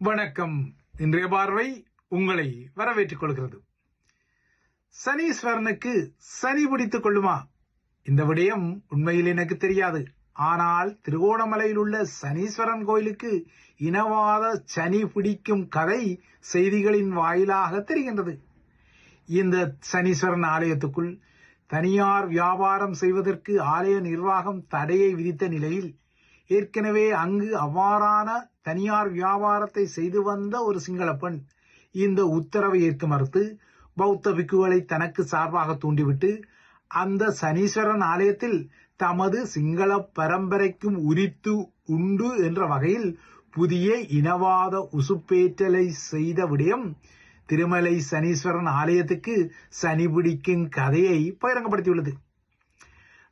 வணக்கம். இன்றைய பார்வை உங்களை வரவேற்றுக் கொள்கிறது. சனீஸ்வரனுக்கு சனி பிடித்துக் கொள்ளுமா? இந்த விடயம் உண்மையில் எனக்கு தெரியாது. ஆனால் திருகோணமலையில் உள்ள சனீஸ்வரன் கோயிலுக்கு இனவாத சனி பிடிக்கும் கதை செய்திகளின் வாயிலாக தெரிகின்றது. இந்த சனீஸ்வரன் ஆலயத்துக்குள் தனியார் வியாபாரம் செய்வதற்கு ஆலய நிர்வாகம் தடையை விதித்த நிலையில் ஏற்கனவே அங்கு அவ்வாறான தனியார் வியாபாரத்தை செய்து வந்த ஒரு சிங்கள பெண் இந்த உத்தரவை ஏற்க மறுத்து பௌத்த பிக்குகளை தனக்கு சார்பாக தூண்டிவிட்டு அந்த சனீஸ்வரன் ஆலயத்தில் தமது சிங்கள பரம்பரைக்கும் உரித்து உண்டு என்ற வகையில் புதிய இனவாத உசுப்பேற்றலை செய்த விடயம் திருமலை சனீஸ்வரன் ஆலயத்துக்கு சனி பிடிக்கும் கதையை பகிரங்கப்படுத்தியுள்ளது.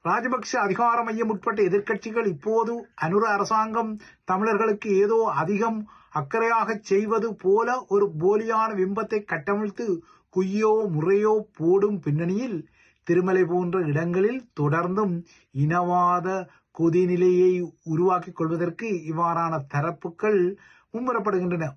ராஜபக்ஷ அதிகார மையம் உட்பட்ட எதிர்க்கட்சிகள் இப்போது அனுர அரசாங்கம் தமிழர்களுக்கு ஏதோ அதிகம் அக்கறையாக செய்வது போல ஒரு போலியான பிம்பத்தை கட்டமைத்து குய்யோ முறையோ போடும் பின்னணியில் திருமலை போன்ற இடங்களில் தொடர்ந்தும் இனவாத கொதிநிலையை உருவாக்கிக் கொள்வதற்கு இவ்வாறான தரப்புகள் முன்வரப்படுகின்றன.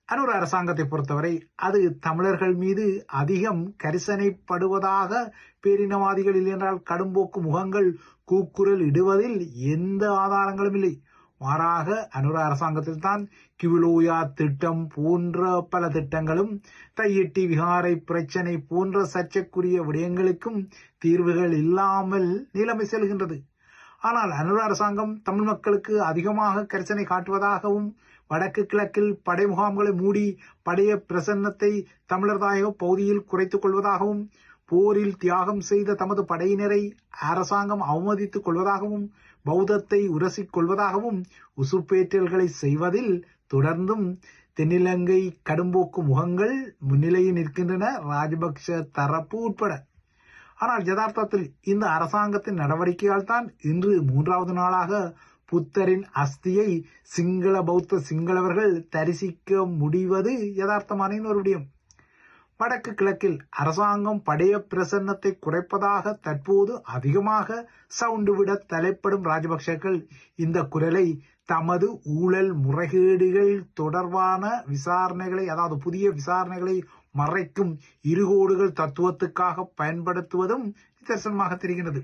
அனுர அரசாங்கத்தை பொறுத்தவரை அது தமிழர்கள் மீது அதிகம் கரிசனைப்படுவதாக பேரினவாதிகள் இல்லையென்றால் கடும்போக்கு முகங்கள் கூக்குரல் இடுவதில் எந்த ஆதாரங்களும் இல்லை. மாறாக அனுர அரசாங்கத்தில் தான் கிவிலோயா திட்டம் போன்ற பல திட்டங்களும் தையிட்டி விகாரை பிரச்சனை போன்ற சர்ச்சைக்குரிய விடயங்களுக்கும் தீர்வுகள் இல்லாமல் நிலைமை செல்கின்றது. ஆனால் அனுர அரசாங்கம் தமிழ் மக்களுக்கு அதிகமாக கரிசனை காட்டுவதாகவும் வடக்கு கிழக்கில் படை முகாம்களை மூடி படைய பிரசன்னத்தை தமிழர் தாயக பகுதியில் குறைத்துக் கொள்வதாகவும் போரில் தியாகம் செய்த தமது படையினரை அரசாங்கம் அவமதித்துக் கொள்வதாகவும் பௌத்தத்தை உரசிக் கொள்வதாகவும் உசுப்பேற்றல்களை செய்வதில் தொடர்ந்தும் தென்னிலங்கை கடும்போக்கு முகங்கள் முன்னிலையில் நிற்கின்றன, ராஜபக்ஷ தரப்பு உட்பட. ஆனால் யதார்த்தத்தில் இந்த அரசாங்கத்தின் நடவடிக்கையால் தான் இன்று 3வது நாளாக புத்தரின் அஸ்தியை சிங்கள பௌத்த சிங்களவர்கள் தரிசிக்க முடிவது யதார்த்தமான ஒரு விடயம். வடக்கு கிழக்கில் அரசாங்கம் படைய பிரசன்னத்தை குறைப்பதாக தற்போது அதிகமாக சவுண்டு விட தலைப்படும் ராஜபக்சர்கள் இந்த குரலை தமது ஊழல் முறைகேடுகள் தொடர்பான விசாரணைகளை, அதாவது புதிய விசாரணைகளை மறைக்கும் இருகோடுகள் தத்துவத்துக்காக பயன்படுத்துவதும் நிதர்சனமாக தெரிகிறது.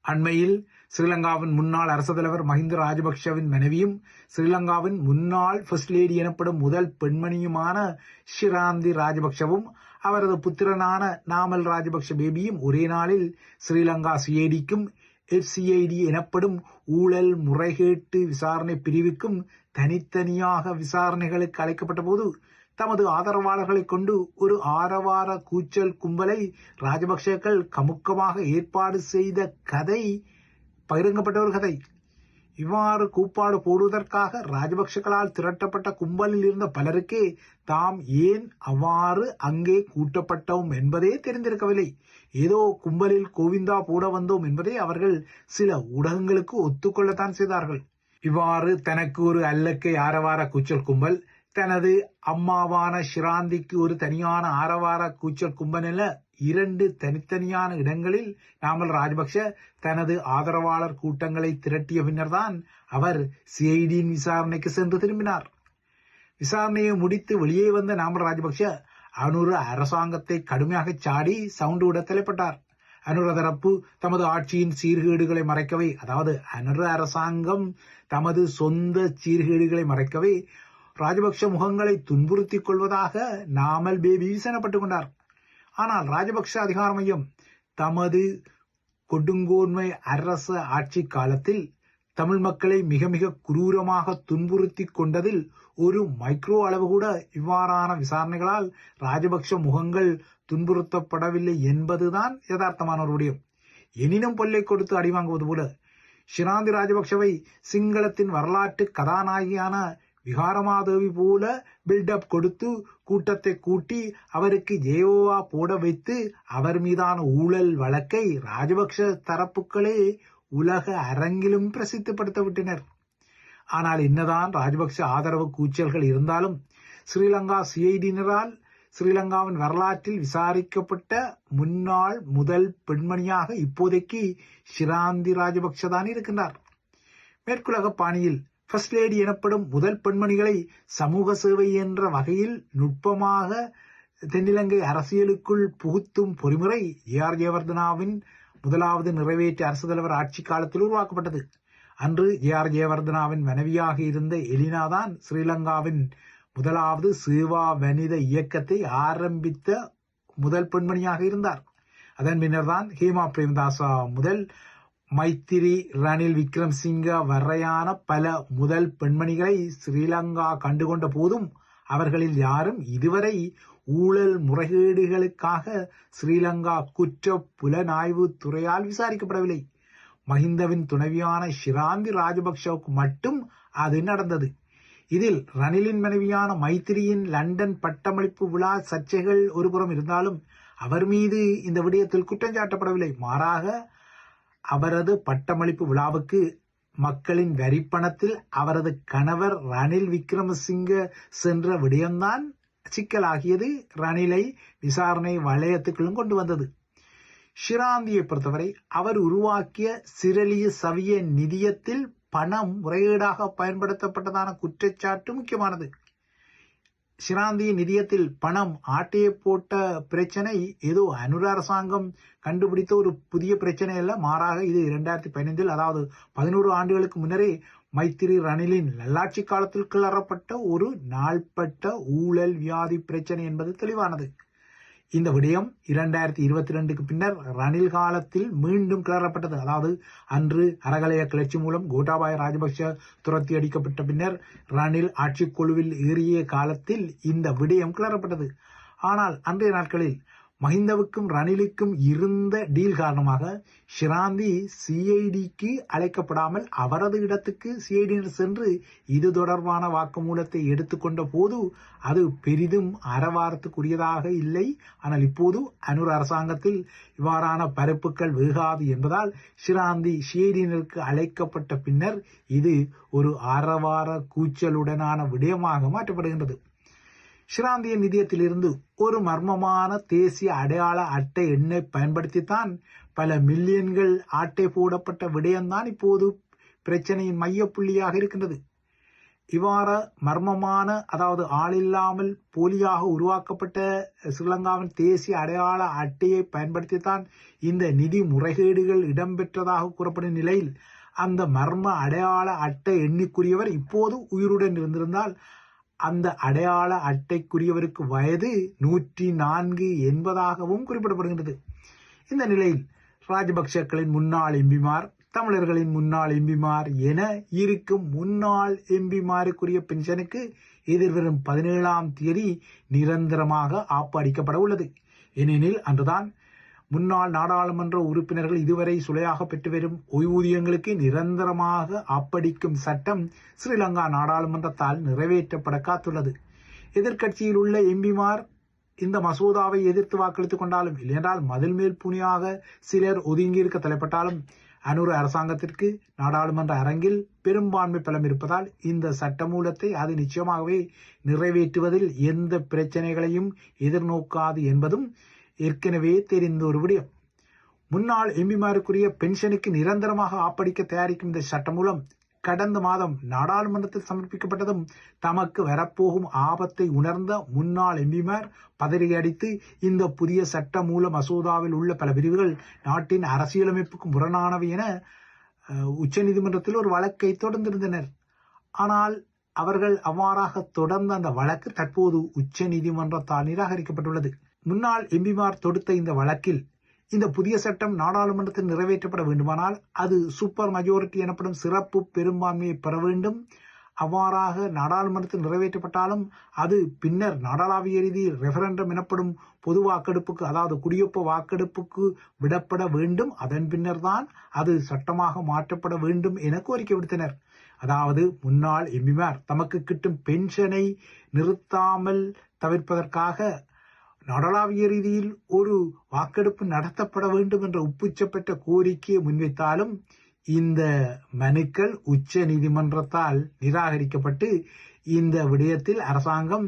அண்மையில் ஸ்ரீலங்காவின் முன்னாள் அரசு தலைவர் மஹிந்த ராஜபக்ஷவின் மனைவியும் ஸ்ரீலங்காவின் முன்னாள் ஃபர்ஸ்ட் லேடி எனப்படும் முதல் பெண்மணியுமான ஷிராந்தி ராஜபக்ஷவும் அவரது புத்திரனான நாமல் ராஜபக்ஷ பேபியும் ஒரே நாளில் ஸ்ரீலங்கா சிஐடிக்கும் FCID எனப்படும் ஊழல் முறைகேட்டு விசாரணை பிரிவுக்கும் தனித்தனியாக விசாரணைகளுக்கு அழைக்கப்பட்ட போது தமது ஆதரவாளர்களை கொண்டு ஒரு ஆரவார கூச்சல் கும்பலை ராஜபக்சேக்கள் கமுக்கமாக ஏற்பாடு செய்த கதை பகிரங்கப்பட்ட ஒரு கதை. இவ்வாறு கூப்பாடு போடுவதற்காக ராஜபக்சர்களால் திரட்டப்பட்ட கும்பலில் இருந்த பலருக்கே தாம் ஏன் அவ்வாறு அங்கே கூட்டப்பட்டோம் என்பதே தெரிந்திருக்கவில்லை. ஏதோ கும்பலில் கோவிந்தா போட வந்தோம் என்பதை அவர்கள் சில ஊடகங்களுக்கு ஒத்துக்கொள்ளத்தான் செய்தார்கள். இவ்வாறு தனக்கு ஒரு அல்லக்கை ஆரவார கூச்சல் கும்பல், தனது அம்மாவான ஷிராந்திக்கு ஒரு தனியான ஆரவார கூச்சல் கும்பல் என 2 தனித்தனியான இடங்களில் நாமல் ராஜபக்ஷ தனது ஆதரவாளர் கூட்டங்களை திரட்டிய பின்னர் தான் அவர் சிஐடியின் விசாரணைக்கு சென்று திரும்பினார். விசாரணையை முடித்து வெளியே வந்த நாமல் ராஜபக்ஷ அனுர அரசாங்கத்தை கடுமையாக சாடி சவுண்டு விட தலைப்பட்டார். அனுர தரப்பு தமது ஆட்சியின் சீர்கேடுகளை மறைக்கவே, அதாவது அனுர அரசாங்கம் தமது சொந்த சீர்கேடுகளை மறைக்கவே ராஜபக்ஷ முகங்களை துன்புறுத்திக் கொள்வதாக நாமல் பேபி விசனப்பட்டுக் கொண்டார். ஆனால் ராஜபக்ஷ அதிகார மையம் தமது கொடுங்கோன்மை அரச ஆட்சி காலத்தில் தமிழ் மக்களை மிக மிக குரூரமாக துன்புறுத்தி கொண்டதில் ஒரு மைக்ரோ அளவு கூட இவ்வாறான விசாரணைகளால் ராஜபக்ஷ முகங்கள் துன்புறுத்தப்படவில்லை என்பதுதான் யதார்த்தமான ஒரு விடயம். எனினும் பொல்லை கொடுத்து அடிவாங்குவது போல ஷிராந்தி ராஜபக்ஷவை சிங்களத்தின் வரலாற்று கதாநாயகியான விகாரமாதேவி போல பில்டப் கொடுத்து கூட்டத்தை கூட்டி அவருக்கு ஜெயோவா போட வைத்து அவர் மீதான ஊழல் வழக்கை ராஜபக்ஷ தரப்புகளே உலக அரங்கிலும் பிரசித்தப்படுத்த விட்டனர். ஆனால் என்னதான் ராஜபக்ஷ ஆதரவு கூச்சல்கள் இருந்தாலும் ஸ்ரீலங்கா சிஐடியினரால் ஸ்ரீலங்காவின் வரலாற்றில் விசாரிக்கப்பட்ட முன்னாள் முதல் பெண்மணியாக இப்போதைக்கு ஷிராந்தி ராஜபக்ஷ தான் இருக்கின்றார். மேற்குலக பாணியில் ஃபர்ஸ்ட் லேடி எனப்படும் முதல் பெண்மணிகளை சமூக சேவை என்ற வகையில் நுட்பமாக தென்னிலங்கை அரசியலுக்குள் புகுத்தும் பொறிமுறை ஏஆர் ஜெயவர்தனாவின் முதலாவது நிறைவேற்று அரசு தலைவர் ஆட்சி காலத்தில் உருவாக்கப்பட்டது. அன்று ஏஆர் ஜெயவர்தனாவின் மனைவியாக இருந்த எலினா தான் ஸ்ரீலங்காவின் முதலாவது சேவா வனித இயக்கத்தை ஆரம்பித்த முதல் பெண்மணியாக இருந்தார். அதன் பின்னர் தான் ஹேமா பிரேமதாசா முதல் மைத்திரி ரணில் விக்ரம்சிங்க வரையான பல முதல் பெண்மணிகளை ஸ்ரீலங்கா கண்டுகொண்ட போதும் அவர்களில் யாரும் இதுவரை ஊழல் முறைகேடுகளுக்காக ஸ்ரீலங்கா குற்ற புலனாய்வு துறையால் விசாரிக்கப்படவில்லை. மஹிந்தவின் துணைவியான ஷிராந்தி ராஜபக்சவுக்கு மட்டும் அது நடந்தது. இதில் ரணிலின் மனைவியான மைத்திரியின் லண்டன் பட்டமளிப்பு விழா சர்ச்சைகள் ஒருபுறம் இருந்தாலும் அவர் மீது இந்த விடயத்தில் குற்றம் சாட்டப்படவில்லை. மாறாக அவரது பட்டமளிப்பு விழாவுக்கு மக்களின் வரிப்பணத்தில் அவரது கணவர் ரணில் விக்ரமசிங்க சென்ற விடயம்தான் சிக்கலாகியது. ரணிலை விசாரணை வளையத்துக்குள்ளும் கொண்டு வந்தது. ஷிராந்தியை பொறுத்தவரை அவர் உருவாக்கிய சிரலிய சவிய நிதியத்தில் பணம் முறைகேடாக பயன்படுத்தப்பட்டதான குற்றச்சாட்டு முக்கியமானது. ஷிராந்தியின் நிதியத்தில் பணம் ஆட்டையை போட்ட பிரச்சனை ஏதோ அனுர அரசாங்கம் கண்டுபிடித்த ஒரு புதிய பிரச்சனை அல்ல. மாறாக இது 2015 அதாவது 11 ஆண்டுகளுக்கு முன்னரே மைத்திரி ரணிலின் நல்லாட்சி காலத்தில் கிளறப்பட்ட ஒரு நாள்பட்ட ஊழல் வியாதி பிரச்சனை என்பது தெளிவானது. இந்த விடயம் 2022க்கு பின்னர் ரணில் காலத்தில் மீண்டும் கிளறப்பட்டது. அதாவது அன்று அறகலைய கிளர்ச்சி மூலம் கோட்டாபாய ராஜபக்ஷ துரத்தி அடிக்கப்பட்ட பின்னர் ரணில் ஆட்சிக்குழுவில் ஏறிய காலத்தில் இந்த விடயம் கிளறப்பட்டது. ஆனால் அன்றைய நாட்களில் மஹிந்தவுக்கும் ரணிலுக்கும் இருந்த டீல் காரணமாக ஷிராந்தி சிஐடிக்கு அழைக்கப்படாமல் அவரது இடத்துக்கு சிஐடியினர் சென்று இது தொடர்பான வாக்குமூலத்தை எடுத்துக்கொண்ட போது அது பெரிதும் அறவாரத்துக்குரியதாக இல்லை. ஆனால் இப்போது அனுர அரசாங்கத்தில் இவ்வாறான பரப்புகள் வேகாது என்பதால் ஷிராந்தி சிஐடியினருக்கு அழைக்கப்பட்ட பின்னர் இது ஒரு அறவார கூச்சலுடனான விடயமாக மாற்றப்படுகின்றது. ஷிராந்தியின் நிதியத்திலிருந்து ஒரு மர்மமான தேசிய அடையாள அட்டை எண்ணை பயன்படுத்தித்தான் பல மில்லியன்கள் ஆட்டை போடப்பட்ட விடயம்தான் இப்போது பிரச்சனையின் மையப்புள்ளியாக இருக்கின்றது. இவ்வாறு மர்மமான அதாவது ஆளில்லாமல் போலியாக உருவாக்கப்பட்ட ஸ்ரீலங்காவின் தேசிய அடையாள அட்டையை பயன்படுத்தித்தான் இந்த நிதி முறைகேடுகள் இடம்பெற்றதாக கூறப்படும் நிலையில் அந்த மர்ம அடையாள அட்டை எண்ணிக்குரியவர் இப்போது உயிருடன் இருந்திருந்தால் அந்த அடையாள அட்டைக்குரியவருக்கு வயது 104 என்பதாகவும் குறிப்பிடப்படுகின்றது. இந்த நிலையில் ராஜபக்சக்களின் முன்னாள் எம்பிமார், தமிழர்களின் முன்னாள் எம்பிமார் என இருக்கும் முன்னாள் எம்பிமாருக்குரிய பென்ஷனுக்கு எதிர்வரும் 17ஆம் தேதி நிரந்தரமாக ஆப்படிக்கப்பட உள்ளது. ஏனெனில் அன்றுதான் முன்னாள் நாடாளுமன்ற உறுப்பினர்கள் இதுவரை சுளையாக பெற்று வரும் ஓய்வூதியங்களுக்கு நிரந்தரமாக ஆப்படிக்கும் சட்டம் ஸ்ரீலங்கா நாடாளுமன்றத்தால் நிறைவேற்றப்பட காத்துள்ளது. எதிர்க்கட்சியில் உள்ள எம்பிமார் இந்த மசோதாவை எதிர்த்து வாக்களித்துக் கொண்டாலும் இல்லையென்றால் மதில் மேல் புனியாக சிலர் ஒதுங்கியிருக்க தலைப்பட்டாலும் அனுர அரசாங்கத்திற்கு நாடாளுமன்ற அரங்கில் பெரும்பான்மை பலம் இருப்பதால் இந்த சட்டமூலத்தை அது நிச்சயமாகவே நிறைவேற்றுவதில் எந்த பிரச்சனைகளையும் எதிர்நோக்காது என்பதும் ஏற்கனவே தெரிந்த ஒரு விடயம். முன்னாள் எம்பிமாருக்குரிய பென்ஷனுக்கு நிரந்தரமாக ஆப்படிக்க தயாரிக்கும் இந்த சட்டம் மூலம் கடந்த மாதம் நாடாளுமன்றத்தில் சமர்ப்பிக்கப்பட்டதும் தமக்கு வரப்போகும் ஆபத்தை உணர்ந்த முன்னாள் எம்பிமார் பதறியடித்து இந்த புதிய சட்ட மூல மசோதாவில் உள்ள பல பிரிவுகள் நாட்டின் அரசியலமைப்புக்கு முரணானவை என உச்சநீதிமன்றத்தில் ஒரு வழக்கை தொடர்ந்திருந்தனர். ஆனால் அவர்கள் அவ்வாறாக தொடர்ந்த அந்த வழக்கு தற்போது உச்ச நீதிமன்றத்தால் நிராகரிக்கப்பட்டுள்ளது. முன்னாள் எம்பிமார் தொடுத்த இந்த வழக்கில் இந்த புதிய சட்டம் நாடாளுமன்றத்தில் நிறைவேற்றப்பட வேண்டுமானால் அது சூப்பர் மெஜாரிட்டி எனப்படும் சிறப்பு பெரும்பான்மையை பெற வேண்டும். அவ்வாறாக நாடாளுமன்றத்தில் நிறைவேற்றப்பட்டாலும் அது பின்னர் நாடாளாவிய ரீதியில் ரெஃபரண்டம் எனப்படும் பொது வாக்கெடுப்புக்கு அதாவது குடியொப்ப வாக்கெடுப்புக்கு விடப்பட வேண்டும். அதன் பின்னர் தான் அது சட்டமாக மாற்றப்பட வேண்டும் என கோரிக்கை விடுத்தனர். அதாவது முன்னாள் எம்பிமார் தமக்கு கிட்டும் பென்ஷனை நிறுத்தாமல் தவிர்ப்பதற்காக நாடாளாவிய ரீதியில் ஒரு வாக்கெடுப்பு நடத்தப்பட வேண்டும் என்ற உப்புச்சப்பட்ட கோரிக்கையை முன்வைத்தாலும் இந்த மனுக்கள் உச்ச நீதிமன்றத்தால் நிராகரிக்கப்பட்டு இந்த விடயத்தில் அரசாங்கம்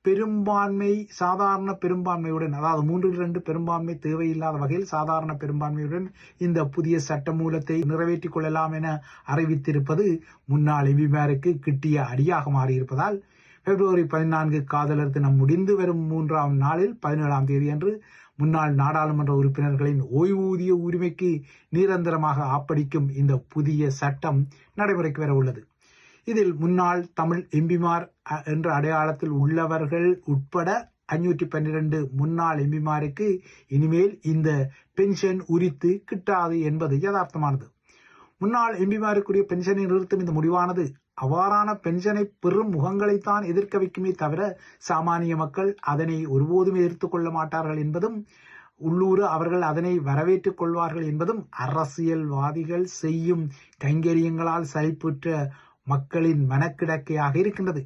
பெரும்பான்மை சாதாரண பெரும்பான்மையுடன், அதாவது 3/2 பெரும்பான்மை தேவையில்லாத வகையில் சாதாரண பெரும்பான்மையுடன் இந்த புதிய சட்டமூலத்தை நிறைவேற்றிக் கொள்ளலாம் என அறிவித்திருப்பது முன்னாள் எம்பிமாருக்கு கிட்டிய அடியாக மாறியிருப்பதால் பிப்ரவரி 14 காதலர் தினம் முடிந்து வரும் 3ஆம் நாளில் 17ஆம் தேதியன்று முன்னாள் நாடாளுமன்ற உறுப்பினர்களின் ஓய்வூதிய உரிமைக்கு நிரந்தரமாக ஆப்படிக்கும் இந்த புதிய சட்டம் நடைமுறைக்கு வர உள்ளது. இதில் முன்னாள் தமிழ் எம்பிமார் என்ற அடையாளத்தில் உள்ளவர்கள் உட்பட 512 முன்னாள் எம்பிமாருக்கு இனிமேல் இந்த பென்ஷன் உரித்து கிட்டாது என்பது யதார்த்தமானது. முன்னாள் எம்பிமாருக்குரிய பென்ஷனை நிறுத்தும் இந்த முடிவானது அவ்வாறான பென்ஷனை பெறும் முகங்களைத்தான் எதிர்க்க வைக்குமே தவிர சாமானிய மக்கள் அதனை ஒருபோதும் எதிர்த்து கொள்ள மாட்டார்கள் என்பதும், உள்ளூர் அவர்கள் அதனை வரவேற்றுக் கொள்வார்கள் என்பதும் அரசியல்வாதிகள் செய்யும் கைங்கரியங்களால் சலிப்புற்ற மக்களின் மனக்கிடக்கையாக இருக்கின்றது.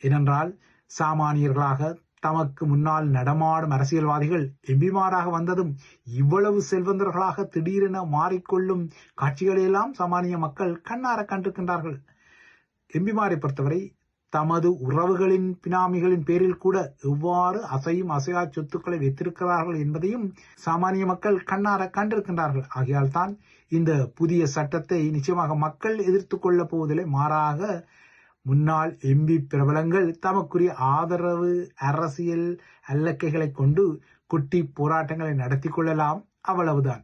ஏனென்றால் சாமானியர்களாக தமக்கு முன்னால் நடமாடும் அரசியல்வாதிகள் எம்பிமாராக வந்ததும் இவ்வளவு செல்வந்தர்களாக திடீரென மாறிக்கொள்ளும் காட்சிகளையெல்லாம் சாமானிய மக்கள் கண்ணார கண்டிருக்கின்றார்கள். எம்பிமாரை பொறுத்தவரை தமது உறவுகளின் பினாமிகளின் பேரில் கூட எவ்வாறு அசையும் அசையா சொத்துக்களை வைத்திருக்கிறார்கள் என்பதையும் சாமானிய மக்கள் கண்ணார கண்டிருக்கின்றார்கள். ஆகையால் தான் இந்த புதிய சட்டத்தை நிச்சயமாக மக்கள் எதிர்த்து கொள்ளப் போவதில்லை. மாறாக முன்னாள் எம்பி பிரபலங்கள் தமக்குரிய ஆதரவு அரசியல் அல்லக்கைகளை கொண்டு குட்டி போராட்டங்களை நடத்தி கொள்ளலாம், அவ்வளவுதான்.